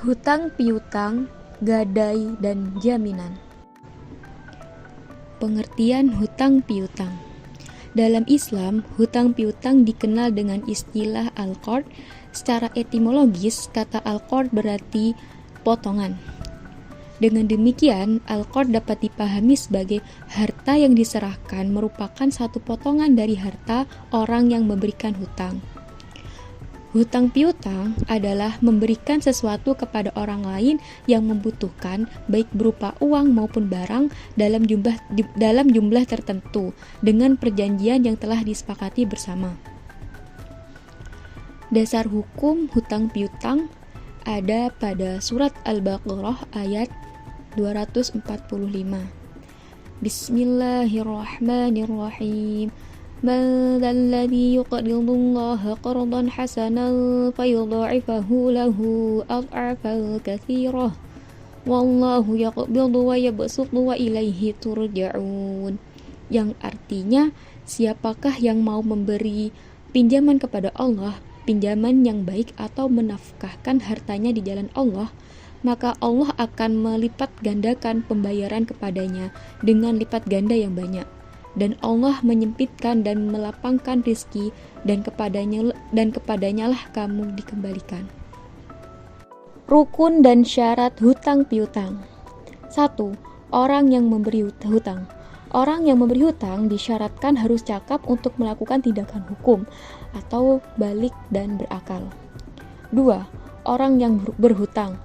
Hutang piutang, gadai, dan jaminan. Pengertian hutang piutang. Dalam Islam, hutang piutang dikenal dengan istilah al-qard. Secara etimologis, kata al-qard berarti potongan. Dengan demikian, al-qard dapat dipahami sebagai harta yang diserahkan merupakan satu potongan dari harta orang yang memberikan hutang. Hutang piutang adalah memberikan sesuatu kepada orang lain yang membutuhkan, baik berupa uang maupun barang dalam jumlah tertentu dengan perjanjian yang telah disepakati bersama. Dasar hukum hutang piutang ada pada surat Al-Baqarah ayat 245. Bismillahirrahmanirrahim. Man dzalladzi yuqridu Allaha qardan hasanan fayudha'ifahu lahu ad'afan katsirah wallahu yaqbidu wa yabsutu wa ilaihi turja'un. Yang artinya, siapakah yang mau memberi pinjaman kepada Allah, pinjaman yang baik atau menafkahkan hartanya di jalan Allah, maka Allah akan melipat gandakan pembayaran kepadanya dengan lipat ganda yang banyak. Dan Allah menyempitkan dan melapangkan rizki, dan kepadanya lah kamu dikembalikan. Rukun dan syarat hutang piutang. 1. Orang yang memberi hutang. Orang yang memberi hutang disyaratkan harus cakap untuk melakukan tindakan hukum atau balik dan berakal. 2. Orang yang berhutang.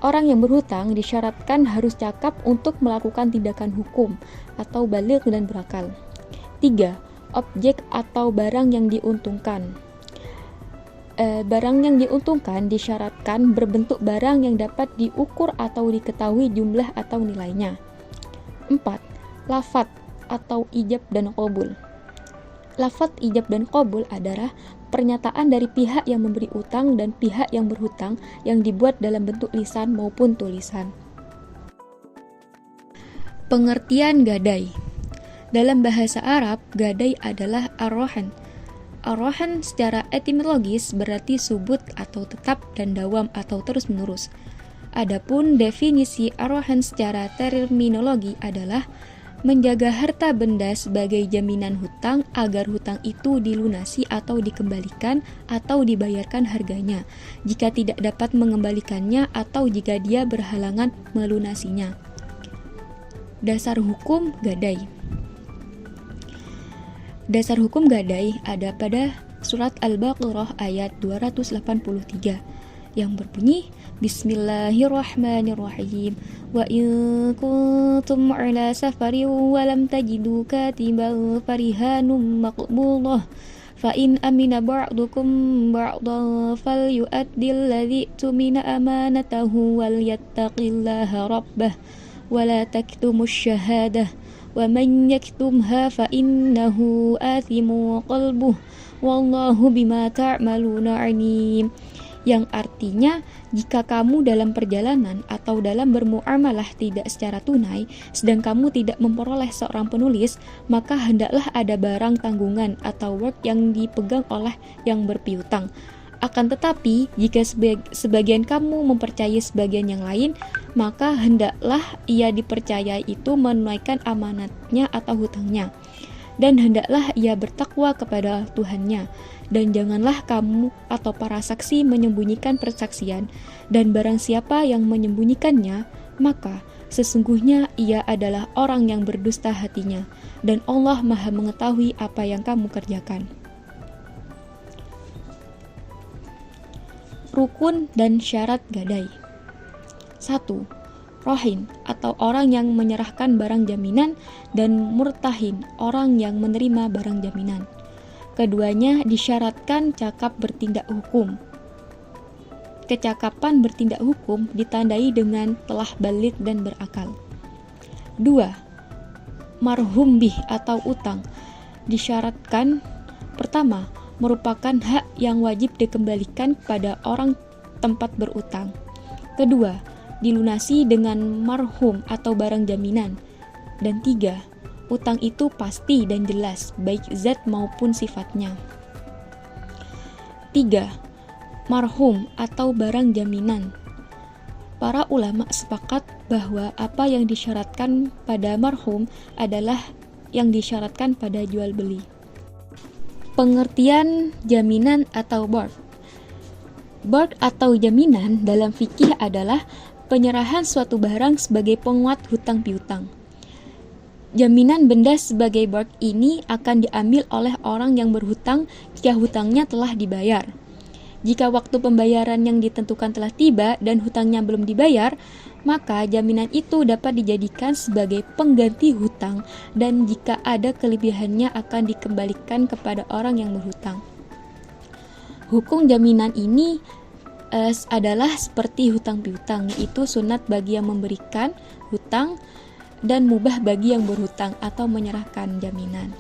Orang yang berhutang disyaratkan harus cakap untuk melakukan tindakan hukum atau balik dan berakal. 3. Objek atau barang yang diuntungkan. Barang yang diuntungkan disyaratkan berbentuk barang yang dapat diukur atau diketahui jumlah atau nilainya. 4. Lafadz atau ijab dan qabul. Lafadz ijab dan qabul adalah pernyataan dari pihak yang memberi utang dan pihak yang berhutang yang dibuat dalam bentuk lisan maupun tulisan. Pengertian gadai. Dalam bahasa Arab, gadai adalah ar-rahan. Ar-rahan secara etimologis berarti subut atau tetap dan dawam atau terus-menerus. Adapun definisi ar-rahan secara terminologi adalah menjaga harta benda sebagai jaminan hutang agar hutang itu dilunasi atau dikembalikan atau dibayarkan harganya jika tidak dapat mengembalikannya atau jika dia berhalangan melunasinya. Dasar hukum gadai. Dasar hukum gadai ada pada surat Al-Baqarah ayat 283 yang berbunyi Bismillahirrahmanirrahim. Wa in kuntum ala safarin wa lam tajidu katiban farihanum maqbulah fa in amina ba'dukum ba'dan falyu'addil ladzi tumina amanatahu wal yattaqillaha rabbah wa la taktumus syahadah wa man yaktumha fa innahu athimu qalbuh wallahu bima ta'maluna alim. Yang artinya, jika kamu dalam perjalanan atau dalam bermuamalah tidak secara tunai, sedang kamu tidak memperoleh seorang penulis, maka hendaklah ada barang tanggungan atau work yang dipegang oleh yang berpiutang. Akan tetapi, jika sebagian kamu mempercayai sebagian yang lain, maka hendaklah ia dipercayai itu menunaikan amanatnya atau hutangnya. Dan hendaklah ia bertakwa kepada Tuhannya. Dan janganlah kamu atau para saksi menyembunyikan persaksian, dan barang siapa yang menyembunyikannya, maka sesungguhnya ia adalah orang yang berdusta hatinya, dan Allah Maha mengetahui apa yang kamu kerjakan. Rukun dan syarat gadai. 1. Rohin atau orang yang menyerahkan barang jaminan, dan murtahin orang yang menerima barang jaminan. Keduanya disyaratkan cakap bertindak hukum. Kecakapan bertindak hukum ditandai dengan telah balik dan berakal. 2. Marhum bih atau utang disyaratkan pertama, merupakan hak yang wajib dikembalikan kepada orang tempat berutang. Kedua, dilunasi dengan marhum atau barang jaminan. Dan 3, utang itu pasti dan jelas, baik zat maupun sifatnya. 3. Marhum atau barang jaminan Para ulama sepakat bahwa apa yang disyaratkan pada marhum adalah yang disyaratkan pada jual beli. Pengertian jaminan atau barg. Barg atau jaminan dalam fikih adalah penyerahan suatu barang sebagai penguat hutang piutang. Jaminan benda sebagai barg ini akan diambil oleh orang yang berhutang jika hutangnya telah dibayar. Jika waktu pembayaran yang ditentukan telah tiba dan hutangnya belum dibayar, maka jaminan itu dapat dijadikan sebagai pengganti hutang dan jika ada kelebihannya akan dikembalikan kepada orang yang berhutang. Hukum jaminan ini adalah seperti hutang piutang, yaitu sunat bagi yang memberikan hutang dan mubah bagi yang berhutang atau menyerahkan jaminan.